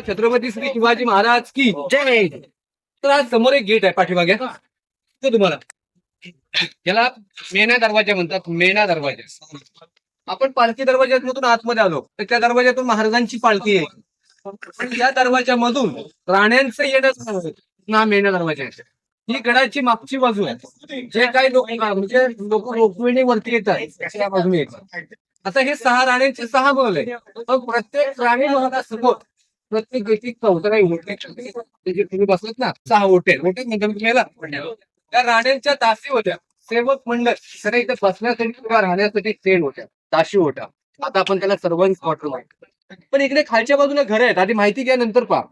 छत्रपती श्री शिवाजी महाराज की जय. तर आज समोर एक गेट आहे पाठीमागे तो तुम्हाला याला मेणा दरवाजा म्हणतात. मेणा दरवाजा. आपण पालखी दरवाज्यातून आतमध्ये आलो तर त्या दरवाज्यातून महाराजांची पालखी आहे. पण या दरवाज्यामधून राण्यांचं येणं ना मेणा दरवाजा आहे. ही गडाची मागची बाजू आहे. जे काही लोक म्हणजे लोक रोपवेणीवरती येतात त्या बाजूने येतात. आता हे 6 राण्यांचे 6 महल आहे. मग प्रत्येक राणी महालासमोर प्रत्येक व्यक्ती चौथरा ओटे तुम्ही बसलात ना 6 ओटे म्हणतो मी तुम्हाला. त्या राण्यांच्या दासी होत्या. सेवक मंडळ सगळ्या इथे बसण्यासाठी किंवा राहण्यासाठी सेड होत्या. दाशी होत्या. आता आपण त्याला सर्वांच क्वार्टर म्हणतो. पण इकडे खालच्या बाजूला घर आहेत. आधी माहिती घ्या नंतर पहा.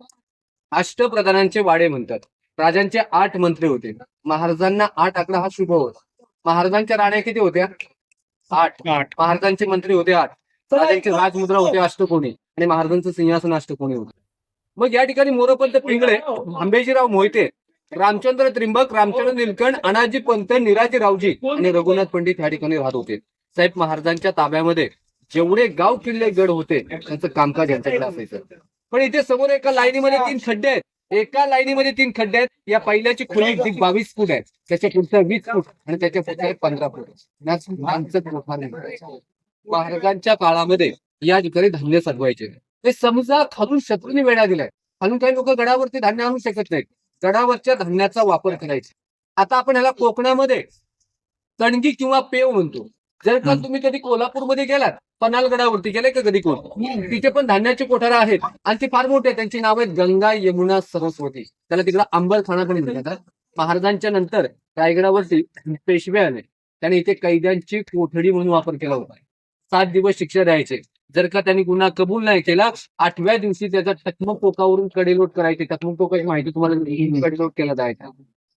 अष्टप्रधानांचे वाडे म्हणतात. राजांचे 8 मंत्री होते. महाराजांना 8 आकडा हा शुभ होता. महाराजांच्या राण्या किती होत्या? 8. महाराजांचे मंत्री होते 8. राजांचे राजमुद्रा होते अष्टकोणी आणि महाराजांचं सिंहासन अष्टकोणी होते. मग या ठिकाणी मोरोपंत पिंगळे, अंबेजीराव मोहिते, रामचंद्र त्रिंबक, रामचंद्र निलकंठ, अनाजी पंत, निराजी रावजी आणि रघुनाथ पंडित या ठिकाणी राहत होते. साहेब महाराजांच्या ताब्यामध्ये जेवढे गाव किल्ले गड होते त्यांचं कामकाज यांच्याकडे असायचं. पण इथे समोर एका लाईनीमध्ये 3 खड्डे आहेत. एका लाईनीमध्ये 3 खड्डे आहेत. या पहिल्याची खोली 22 फूट आहे. त्याच्या पुढचं 20 फूट आणि त्याच्या पुढचं 15 फूट. महाराजांच्या काळामध्ये या ठिकाणी धान्य साठवायचे. ते समजा खालून शत्रूने वेढा दिलाय. खालून काही लोक गडावरती धान्य आणू शकत नाहीत. गडावरच्या धान्याचा वापर करायचा. आता आपण ह्याला कोकणामध्ये कणगी किंवा पेव म्हणतो. जर का तुम्ही कधी कोल्हापूरमध्ये गेलात, पन्हाळगडावरती गेले का कधी कोण, तिथे पण धान्याची कोठारा आहेत आणि ते फार मोठे. त्यांची नाव आहेत गंगा, यमुना, सरस्वती. त्याला तिकडे अंबरखाना पण म्हणतात. महाराजांच्या नंतर रायगडावरती पेशवे आले. त्याने इथे कैद्यांची कोठडी म्हणून वापर केला होता. 7 दिवस शिक्षा द्यायचे. जर का त्यांनी गुन्हा कबूल नाही केला 8व्या दिवशी त्याचा टकमक टोकावरून कडेलोट करायची. टकमक टोकाची माहिती तुम्हाला कडेलोट केला जायचा.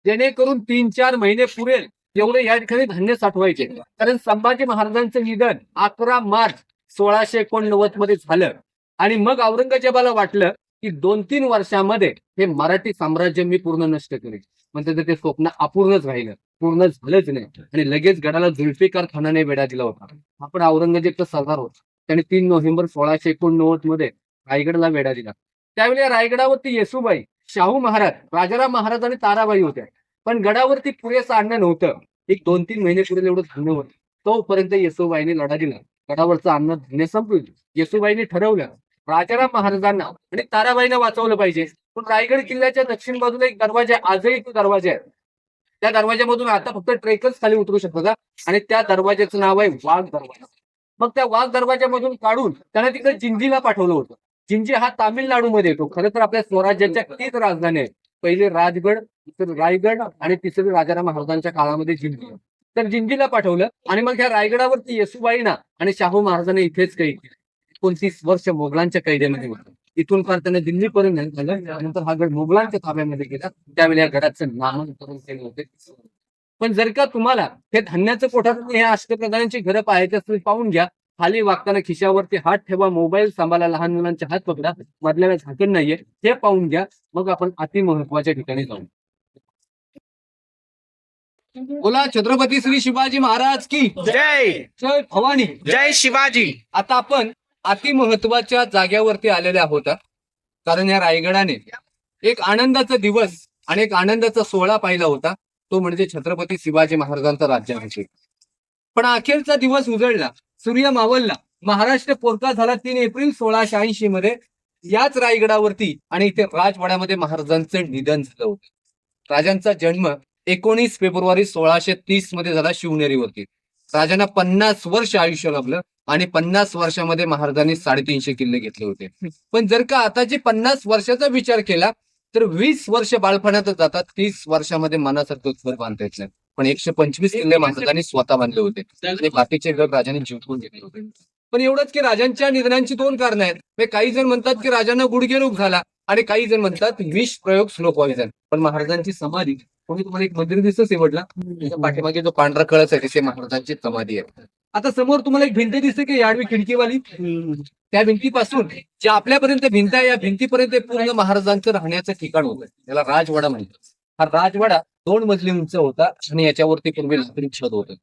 जेणेकरून 3-4 महिने पुरेल एवढे या ठिकाणी धान्य साठवायचे. कारण संभाजी महाराजांचं निधन 11 मार्च 1689 मध्ये झालं आणि मग औरंगजेबाला वाटलं की 2-3 वर्षामध्ये हे मराठी साम्राज्य मी पूर्ण नष्ट करेल. म्हणजे ते स्वप्न अपूर्णच राहिलं. पूर्ण झालंच नाही आणि लगेच गडाला जुल्फिकार खानाने वेढा दिला होता. आपण औरंगजेबचा सरदार होता. त्याने 3 नोव्हेंबर 1689 मध्ये रायगडला वेढा दिला. त्यावेळी रायगडावरती येसुबाई, शाहू महाराज, राजाराम महाराज आणि ताराबाई होत्या. पण गडावरती पुरेसं अन्न नव्हतं. एक 2-3 महिने पुढे एवढं धान्य होतं. तोपर्यंत येसुबाईने लढा दिला. गडावरचं अन्न धान्य संपलं. येसुबाईने ठरवलं राजाराम महाराजांना आणि ताराबाईंना वाचवलं पाहिजे. पण रायगड किल्ल्याच्या दक्षिण बाजूला एक दरवाजा आहे. आजही तो दरवाजा आहे. त्या दरवाज्यामधून आता फक्त ट्रेकच खाली उतरू शकतात आणि त्या दरवाज्याचं नाव आहे वाघ दरवाजा. मग त्या वाघ दरवाज्यामधून काढून त्यांना तिकडे जिंजीला पाठवलं होतं. जिंजी हा तामिळनाडूमध्ये येतो. खरं तर आपल्या स्वराज्याच्या 3 राजधानी आहेत. पहिले राजगड, दुसरं रायगड आणि तिसरी राजाराम महाराजांच्या काळामध्ये जिंजी. तर जिंजीला पाठवलं आणि मग ह्या रायगडावरती येसुबाईंना आणि शाहू महाराजांनी इथेच कैद केलं. 29 वर्ष मोगलांच्या कैद्यामध्ये होतं. इथून फार त्याने दिल्लीपर्यंत झालं. त्यानंतर हा गड मोगलांच्या ताब्यामध्ये गेला. त्यावेळी या गडाचं नामांतरण केले होते. पण जर का तुम्हाला हे धान्याचं कोठार हे अष्टप्रधानांची घरं पाहायची असतील पाहून घ्या. खाली वागताना खिशावरती हात ठेवा, मोबाईल सांभाळा, लहान मुलांचे हात पकडा, मधल्याला झाकण नाहीये हे पाहून घ्या. मग आपण अति महत्वाच्या ठिकाणी जाऊ. बोला छत्रपती श्री शिवाजी महाराज की जय. जय भवानी. जय शिवाजी. आता आपण अति महत्वाच्या जाग्यावरती आलेले आहोत. कारण या रायगडाने एक आनंदाचा दिवस आणि एक आनंदाचा सोहळा पाहिला होता. तो म्हणजे छत्रपती शिवाजी महाराजांचा राज्याभिषेक. पण अखेरचा दिवस उजळला, सूर्य मावळला. महाराष्ट्र पोरका झाला 3 एप्रिल 1680 मध्ये याच रायगडावरती आणि इथे राजवाड्यामध्ये महाराजांचं निधन झालं होतं. राजांचा जन्म 19 फेब्रुवारी 1630 मध्ये झाला शिवनेरीवरती. राजांना 50 वर्ष आयुष्य लाभलं आणि 50 वर्षामध्ये महाराजांनी 350 किल्ले घेतले होते. पण जर का आताची 50 वर्षाचा विचार केला तर 20 वर्ष बाळपणातच जातात. 30 वर्षामध्ये मनासारखं घर बांधता येत नाही. पण 125 किल्ले महाराजांनी स्वतः बांधले होते आणि बाकीचे घर राजांनी जिंकून घेतले होते. पण एवढंच की राजांच्या निधनांची 2 कारणं आहेत. काही जण म्हणतात की राजांना गुडघेरोग झाला आणि काही जण म्हणतात विष प्रयोग, स्लो पॉइझन. पण महाराजांची समाधी कोणी तुम्हाला एक मंदिर दिसतं शेवटला पाठीमागे जो पांढरा कळस आहे तिथे महाराजांची समाधी आहे. आता समोर तुम्हाला एक भिंत दिसते की याडवी खिडकीवाली. त्या भिंतीपासून जे आपल्यापर्यंत भिंत आहे या भिंतीपर्यंत पूर्ण महाराजांचं राहण्याचं ठिकाण होतं. त्याला राजवाडा म्हणतात. हा राजवाडा 2 मजली उंच होता आणि याच्यावरती पूर्वी लाकडी छत होतं.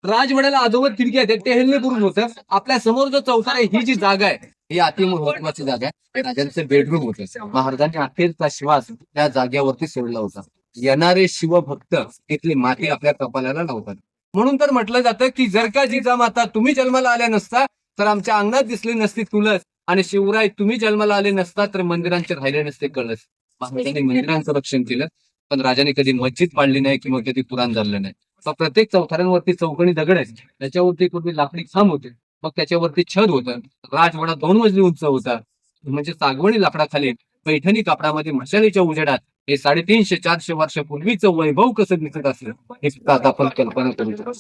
राजवाड्याला अधोवर खिडकी आहे. टेहलणे बुरुज होतं. आपल्या समोर जो चौथरा आहे ही जी जागा आहे ही अति महत्वाची जागा आहे. राजांचं बेडरूम होतं. महाराजांनी अखेरचा श्वास त्या जागेवरती सोडला होता. येणारे शिवभक्त तिथली माती आपल्या कपालाला लावतात. म्हणून तर म्हटलं जातं की जर का जिजामाता तुम्ही जन्माला आल्या नसता तर आमच्या अंगणात दिसली नसती तुळस, आणि शिवराय तुम्ही जन्माला आले नसता तर मंदिरांचे राहिले नसते कळस. महाराजांनी मंदिरांचं रक्षण केलं, पण राजाने कधी मस्जिद पाडली नाही किंवा कधी कुराण झालं नाही. मग प्रत्येक चौथऱ्यांवरती चौकणी दगड आहे, त्याच्यावरती पूर्वी लाकडी खांब होते, मग त्याच्यावरती छत होतं. राजवाडा 2 मजली उंच होता, म्हणजे सागवणी लाकडाखाली पैठणी कापडामध्ये मशालीच्या उजेडात हे 350-400 वर्षापूर्वीचं वैभव कसं दिसत असेल हे फक्त आता आपण कल्पना करू शकतो.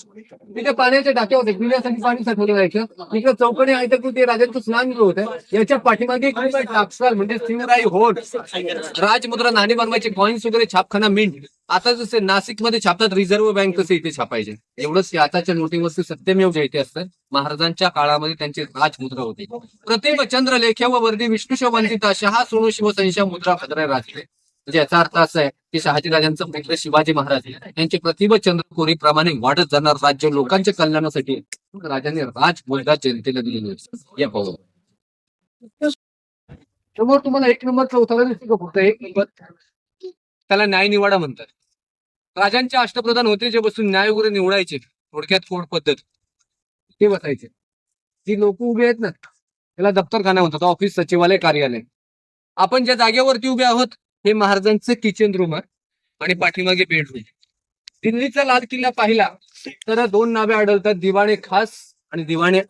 तिथे पाण्याच्या टाक्या होते, पिण्यासाठी पाणी साठवलं जायचं. इकडे चौकणी आहे तर ते राजांचं स्नान होतं. याच्या पाठीमागे टाकसाल म्हणजे सिंगराई होत, राजमुद्रा, नाणी बनवायचे, कॉइन्स वगैरे, छापखाना, मिंट. आता जसे नाशिकमध्ये छापतात रिझर्व्ह बँक, तसे इथे छापायचे. एवढंच की आताच्या नोटीवरती सत्यमेव जयते असतं. महाराजांच्या काळामध्ये त्यांची राजमुद्रा होती. प्रतिम चंद्रलेख्या व वर्दी विष्णुशो वंदिता शहा सोनू शिवसंशा मुद्रा भद्र राजले. म्हणजे याचा अर्थ असा आहे की शहाजीराजांचं पुत्र शिवाजी महाराज यांची प्रतिभ चंद्रकोरी प्रमाणे वाढत जाणार राज्य लोकांच्या कल्याणासाठी राजांनी राजमुद्रा जनतेला दिलेली होती. या पाहू समोर तुम्हाला 1 नंबरचं उतारा दिसतो का? फक्त 1 नंबर. त्याला न्याय निवाडा म्हणतात. राजांचे अष्टप्रधान होते जे बसून न्याय वगैरे निवडायचे. थोडक्यात कोण पद्धत ते बसायचे. जी लोक उभी आहेत ना त्याला दप्तरखाना म्हणतात, ऑफिस, सचिवालय, कार्यालय. आपण ज्या जागेवरती उभे आहोत हे महाराजांचं किचन रूम आहे आणि पाठीमागे बेडरूम. दिल्लीचा लाल किल्ला पाहिला तर 2 नावे आढळतात, दिवाणे खास आणि दिवाणे.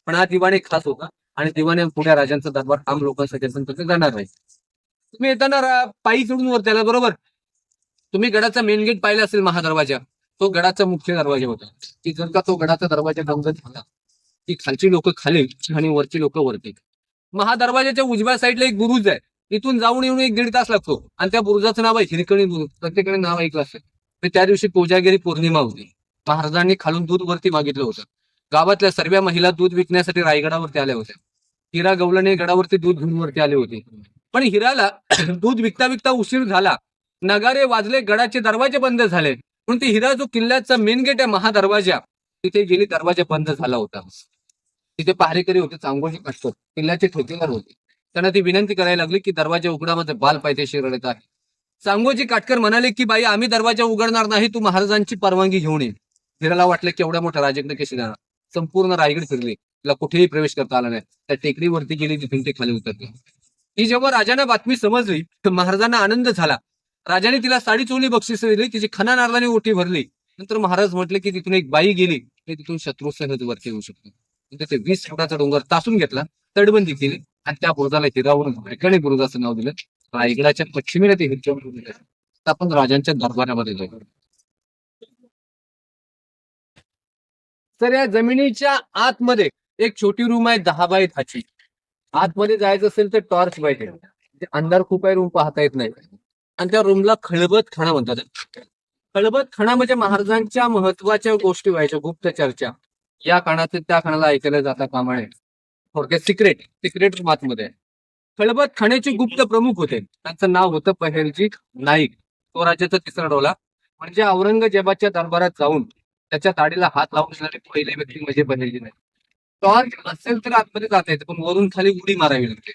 पण हा दिवाणे खास होता आणि दिवाणे पुढे राजांचा दरबार आम लोकांसाठी असून तिथे जाणार नाही. तुम्ही येताना पायी चढून वर त्याला बरोबर तुम्ही गडाचा मेन गेट पाहिला असेल महादरवाजा, तो गडाचा मुख्य दरवाजा होता. की जर का तो गडाचा दरवाजा बंद झाला की खालची लोक खाली आणि वरची लोक वरती. महादरवाजाच्या उजव्या साईडला एक बुरुज आहे, इथून जाऊन येऊन 1-1.5 तास लागतो, आणि त्या बुरुजाचं नाव आहे हिरकणी बुरुज. प्रत्येकाने नाव ऐकलं असेल. त्या दिवशी कोजागिरी पौर्णिमा होती. महाराजांनी खालून दूध वरती मागितलं होतं. गावातल्या सर्व महिला दूध विकण्यासाठी रायगडावरती आल्या होत्या. हिरा गवळणे गडावरती दूध घेऊन वरती आले होते. पण हिराला दूध विकता विकता उशीर झाला, नगारे वाजले, गडाचे दरवाजे बंद झाले. म्हणून ती हिरा जो किल्ल्याचा मेन गेट आहे महादरवाजा, तिथे गेली, दरवाजा बंद झाला होता. तिथे पहारेकरी होते, चांगोजी काटकर किल्ल्याचे ठेकेदार होते. त्यांना ती विनंती करायला लागली की दरवाजा उघडामध्ये बाल पायदेशी रडत आहे. चांगोजी काटकर म्हणाले की बाई आम्ही दरवाजा उघडणार नाही, तू महाराजांची परवानगी घेऊन ये. हिराला वाटलं की एवढ्या मोठ्या राजाकडे कशी जाणार. संपूर्ण रायगड फिरली, तिला कुठेही प्रवेश करता आला नाही. त्या टेकडीवरती गेली, तिथून ते खाली उतरली. ही जेव्हा राजांना बातमी समजली तर महाराजांना आनंद झाला. राजाने तिला 3.5 तोळे बक्षीस दिली, तिची खना नारळाने ओटी भरली. नंतर महाराज म्हटले की तिथून एक बाई गेली ते तिथून शत्रू सहज वरती येऊ शकतो. ते 20 फुटाचा डोंगर तासून घेतला, तटबंदी केली आणि त्या बुरुजाला हिरावरून हिरकणी बुरुज असं नाव दिलं. रायगडाच्या पश्चिमेला ते हिरकणी बुरुज आहे. आपण राजांच्या दरबारामध्ये जाऊ. तर या जमिनीच्या आतमध्ये एक छोटी रूम आहे 10 बाय 10ची. आतमध्ये जायचं असेल तर टॉर्च पाहिजे, अंधार खूप आहे, रूम पाहता येत नाही. आणि त्या रूमला खळबत खाना म्हणतात. खळबत खाना म्हणजे महाराजांच्या महत्वाच्या गोष्टी व्हायच्या, गुप्त चर्चा. या कानाचे त्या कानाला ऐकायला जाता कामा नये. थोडक्यात सिक्रेट रूम आतमध्ये आहे. खळबत खाण्याचे गुप्त प्रमुख होते, त्यांचं नाव होतं पहेलजी नाईक. तो राज्याचा तिसरा डोला, म्हणजे औरंगजेबाच्या दरबारात जाऊन त्याच्या ताडीला हात लावून पहिले व्यक्ती म्हणजे पहेलजी नाईक. टॉर्च असेल तर आतमध्ये जाता येतं, पण वरून खाली उडी मारावी लागते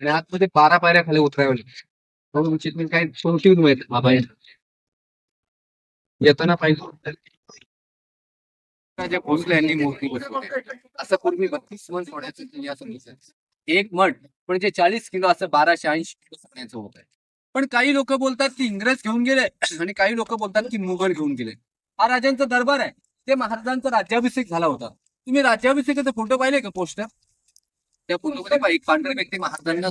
आणि आतमध्ये 12 पायऱ्या खाली उतराव्या लागते. काही छोटी रूम आहेत बाबा. येताना पाहिजे राजा भोसले यांनी मूर्ती बसवली. असं पूर्वी 32 मन सोन्याचं एक मठ म्हणजे 40 किलो, असं 1280 किलो सोन्याचं होत आहे. पण काही लोक बोलतात की इंग्रज घेऊन गेले आणि काही लोक बोलतात की मुघल घेऊन गेले. हा राजांचा दरबार आहे, ते महाराजांचा राज्याभिषेक झाला होता. तुम्ही राज्याभिषेकाचे फोटो पाहिले का पोस्टर? त्या फोटोमध्ये एक पांढरा व्यक्ती महाराजांना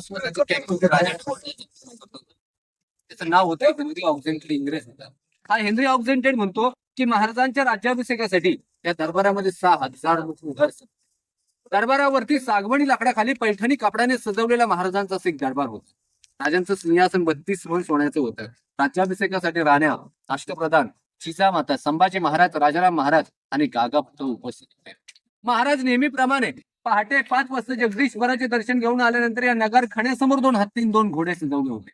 त्याचं नाव होतं हेनरी ऑक्झेंटेड, इंग्रज होता. हा हेनरी ऑक्झेंटेड म्हणतो की महाराजांच्या राज्याभिषेकासाठी या दरबारामध्ये 6000 लोक उभे असतात. दरबारावरती सागवणी लाकडाखाली पैठणी कापडाने सजवलेला महाराजांचा एक दरबार होता. राजांचं सिंहासन 32 मन सोन्याचं होतं. राज्याभिषेकासाठी राण्या, राष्ट्रप्रधान, जिजामाता, संभाजी महाराज, राजाराम महाराज आणि गागाभट्ट उपस्थित होते. महाराज नेहमीप्रमाणे पहाटे 5 वाजता जगदीश्वराचे दर्शन घेऊन आल्यानंतर या नगर खाण्यासमोर 2 हत्ती 2 घोडे सजवले होते.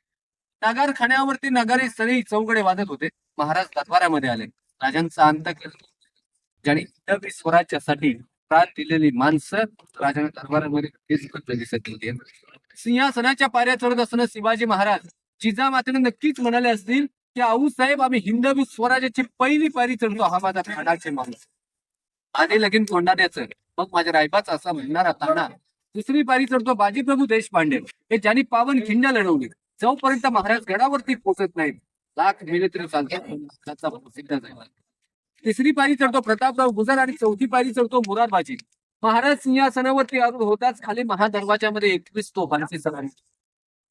नगर खाण्यावरती नगारे, सळी, चौघडे वाजत होते. महाराज दरबारामध्ये आले. राजांचा अंत केला, ज्यांनी स्वराज्यासाठी प्राण दिलेली माणसं राजाच्या दरबारामध्ये दिसत होती. सिंहासनाच्या पायऱ्या चढत असताना शिवाजी महाराज जिजामातेने नक्कीच म्हणाले असतील की आऊसाहेब आम्ही हिंदवी स्वराज्याची पहिली पायरी चढतो, हा माझा प्राणाचे माणूस. आधी लगीन तोंडाण्याचं मग माझ्या रायबाचा असा म्हणणारा ताणा. दुसरी पायरी चढतो बाजीप्रभू देशपांडे, हे ज्यांनी पावन खिंड लढवली. जोपर्यंत महाराज गडावरती पोहोचत नाहीत लाख मेले तरी चालतात. तिसरी पायरी चढतो प्रतापराव गुजर आणि चौथी पायरी चढतो मुरारबाजी. महाराज सिंहासनावरती आरूढ होताच खाली महादरवाजामध्ये 21 तोफांची सलामी.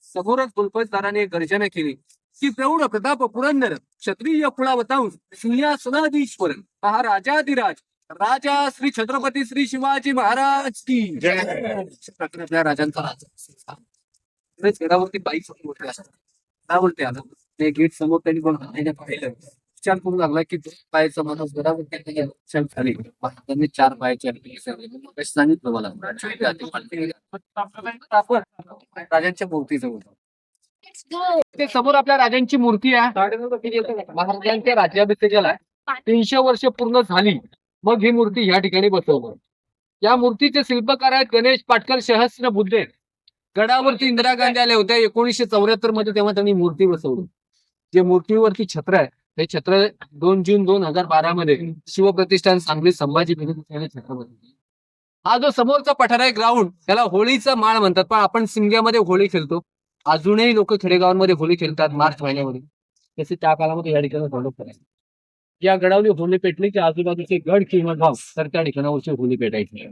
समोरच गुलफजदाराने गर्जना केली की प्रौढ प्रताप पुरंदर क्षत्रिय कुळावतांश सिंहासनाधीश्वर हा राजाधिराज राजा श्री छत्रपती श्री शिवाजी महाराज की जय. आपल्या राजांचा राजा गडावरती बाईक गडावरती आलं ते गेट समोर त्यांनी कोण पाहिलं. विचार करू लागला की पायाचा माणूस गडावरती झाली. त्यांनी 4 पायाचे सांगितलं मला राजांच्या मूर्तीचं होतं. ते समोर आपल्या राजांची मूर्ती आहे. महाराजांच्या राज्याभिषेकाला 300 वर्ष पूर्ण झाली. मग ही मूर्ती या ठिकाणी बसवली. या मूर्तीचे शिल्पकार आहेत गणेश पाटकर सहस्र बुद्धे. गडावरती इंदिरा गांधी आल्या होत्या 1974 मध्ये, तेव्हा त्यांनी मूर्ती बसवली. जे मूर्तीवरती छत्र आहे ते छत्र 2 जून 2012 मध्ये शिवप्रतिष्ठान सांगली संभाजी छत्र. हा जो समोरचा पठार आहे ग्राउंड त्याला होळीचा माळ म्हणतात, पण आपण सिंग्यामध्ये होळी खेळतो. अजूनही लोक खेडेगावांमध्ये होळी खेळतात मार्च महिन्यामध्ये. तसे त्या काळामध्ये या ठिकाणी फॉलो करायचं. या गडावली होळी पेटली की आजूबाजूचे गड किंवा गाव तर त्या ठिकाणावरची होळी पेटायची.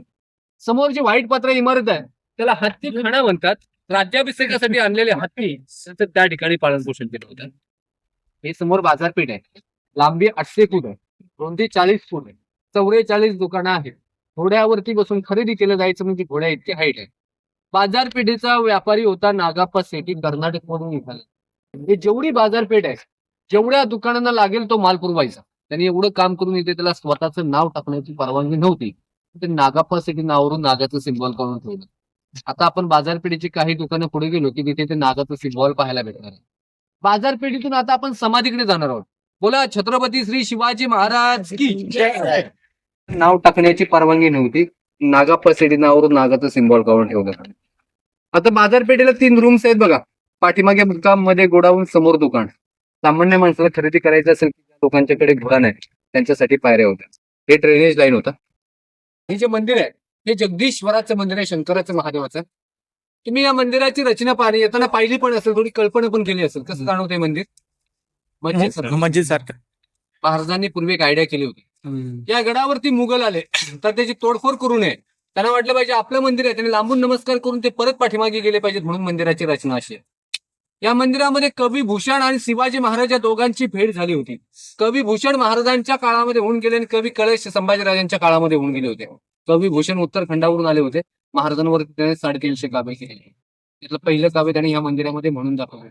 समोर जी व्हाईट पात्र इमारत आहे त्याला हत्ती खाणा म्हणतात. राज्याभिषेकासाठी आणलेले हत्ती त्या ठिकाणी पालन पोषण केलं होतं. हे समोर बाजारपेठ आहे. लांबी 800 फूट आहे, रुंदी 40 फूट आहे, 44 दुकानं आहेत. घोड्यावरती बसून खरेदी केलं जायचं म्हणजे घोड्या इतकी हाईट आहे. बाजारपेठेचा व्यापारी होता नागाप्पा सेठी, कर्नाटक मधून निघाला. म्हणजे जेवढी बाजारपेठ आहे जेवढ्या दुकानांना लागेल तो माल पुरवायचा. त्यांनी एवढं काम करून इथे त्याला स्वतःचं नाव टाकण्याची परवानगी नव्हती. ते नागाप्पा सेठी नावावरून नागाचं सिम्बॉल करून ठेवलं. आता आपण बाजारपेठेची काही दुकानं पुढे गेलो की तिथे ते नागाचं सिम्बॉल पाहायला भेटणार आहे. बाजारपेठेतून आता आपण समाधीकडे जाणार आहोत. बोला छत्रपती श्री शिवाजी महाराज की जय. नाव टाकण्याची परवानगी नव्हती. नागाप्पा सेठी नावावरून नागाचं सिम्बॉल करून ठेवलं. आता बाजारपेठेला 3 रूम्स आहेत बघा. पाठीमागे मुक्काम, मध्ये गोडाऊन, समोर दुकान. सामान्य माणसाला खरेदी करायचं असेल लोकांच्याकडे घोडा नाही त्यांच्यासाठी पायऱ्या होत्या. हे ड्रेनेज लाईन होता. हे जे मंदिर आहे हे जगदीश्वराचं मंदिर आहे, शंकराचं महादेवाचं. तुम्ही या मंदिराची रचना पाहिली येताना पाहिली पण असेल, थोडी कल्पना पण केली असेल. कसं जाणवतंय मंदिर? मस्जिद सारखं. महाराजांनी पूर्वी एक आयडिया केली होती. या गडावरती मुघल आले तर त्याची तोडफोड करू नये. त्यांना वाटलं पाहिजे आपलं मंदिर आहे, त्यांनी लांबून नमस्कार करून ते परत पाठीमागे गेले पाहिजेत, म्हणून मंदिराची रचना अशी आहे. या मंदिरामध्ये कवी भूषण आणि शिवाजी महाराज या दोघांची भेट झाली होती. कवी भूषण महाराजांच्या काळामध्ये होऊन गेले आणि कवी कळश संभाजीराजांच्या काळामध्ये होऊन गेले होते. कवी भूषण उत्तराखंडावरून आले होते. महाराजांवरती त्याने 350 काव्य केले. त्यातलं पहिलं काव्य त्यांनी या मंदिरामध्ये म्हणून दाखवलं.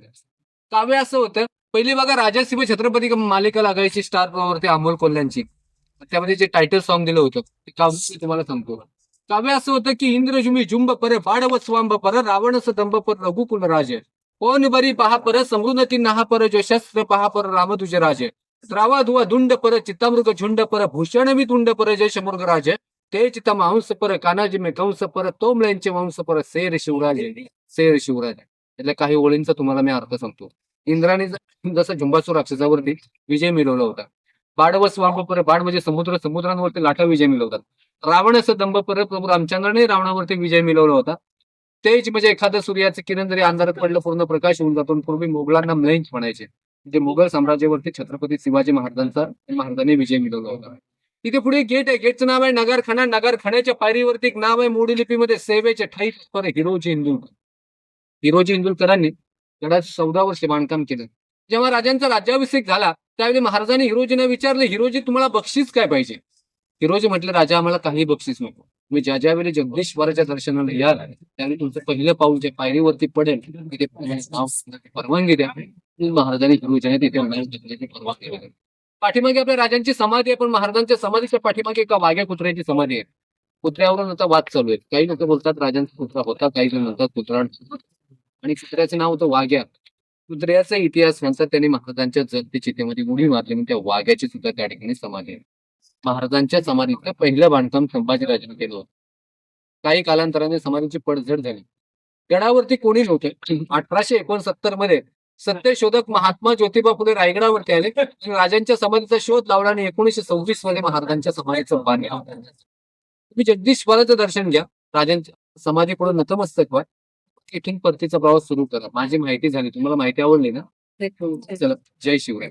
काव्य असं होतं, पहिली बघा राजा शिव छत्रपती मालिका लागायची स्टार प्रवाहवरती अमोल कोल्ह्यांची. त्यामध्ये जे टायटल सॉन्ग दिलं होतं ते काव्य तुम्हाला सांगतो. काव्य असं होतं की इंद्रजुमी जुंब पर बाडव स्वांब पर रावणस दंब पर रघुकुल राजे कोण बरी पहा पर समृद्धी नहा पर जो शस्त्र पहा पर राम तुझे राजे द्रावा धुवा दुंड पर चित्तामृग झुंड पर भूषण मी तुंड पर जय शमुर्ग राजे ते चित्तम हंस पर कानाजी मे कंस पर तोमल्यांचे वंश पर शेर शिवराजे शेर शिवराजे. यातल्या काही ओळींचा तुम्हाला मी अर्थ सांगतो. इंद्राने जसं झुंबासूर राक्षसावरती विजय मिळवला होता. बाडव स्वांब पर, बाड म्हणजे समुद्र, समुद्रांवरती लाटा विजय मिळवतात. रावण असं दंभ पर, प्रभू रामचंद्राने रावणावरती विजय मिळवला होता. तेच म्हणजे एखादं सूर्याचं किरण जरी अंधारात पडलं पूर्ण प्रकाश होऊन जातो. पूर्वी मुघलांना म्लेंच म्हणायचे. म्हणजे मुघल साम्राज्यावरती छत्रपती शिवाजी महाराजांनी विजय मिळवला होता. तिथे पुढे गेट आहे. गेटचं नाव आहे नगरखाना. नगरखान्याच्या पायरीवरती एक नाव आहे मोडी लिपीमध्ये सेवेचे ठाई पर हिरोजी इंदुलकर. हिरोजी इंदुलकरांनी गडाचं 14 वर्ष बांधकाम केलं. जेव्हा राजांचा राज्याभिषेक झाला त्यावेळी महाराजांनी हिरोजींना विचारलं, हिरोजी तुम्हाला बक्षीस काय पाहिजे? हिरोजी म्हटलं, राजा आम्हाला काही बक्षीस नको. मी ज्यावेळी जगदीश्वराच्या दर्शनाला याल त्यावेळी तुमचं पहिलं पाऊल जे पायरीवरती पडेल तिथे परवानगी द्या. महाराजांनी हिरोजीने तिथे परवानगी दिली. पाठीमागे आपल्या राजांची समाधी आहे, पण महाराजांच्या समाधीच्या पाठीमागे एका वाघ्या कुत्र्याची समाधी आहे. कुत्र्यावरून आता वाद चालू आहे. काही लोक बोलतात राजांचा कुत्रा होता, काही जण म्हणतात कुत्रा, आणि कुत्र्याचं नाव होतं वाघ्या. कुत्र्याचा इतिहास म्हणतात त्यांनी महाराजांच्या जगती चितेमध्ये उडी मारली म्हणून त्या वाघ्याची सुद्धा त्या ठिकाणी समाधी आहे. महाराजांच्या समाधीचं पहिलं बांधकाम संभाजीराजांनी केलं होतं. काही कालांतराने समाधीची पडझड झाली. गडावरती कोणी नव्हते. 1869 मध्ये सत्यशोधक महात्मा ज्योतिबा फुले रायगडावरती आले आणि राजांच्या समाधीचा शोध लावला आणि 1926 मध्ये महाराजांच्या समाधीचं बांधकाम झालं. तुम्ही जगदीश्वराचं दर्शन घ्या, राजांच्या समाधीपुढे नतमस्तक व्हा, इथून परतीचा प्रवास सुरू करा. माझी माहिती झाली, तुम्हाला माहिती आवडली ना? चला, जय शिवराय.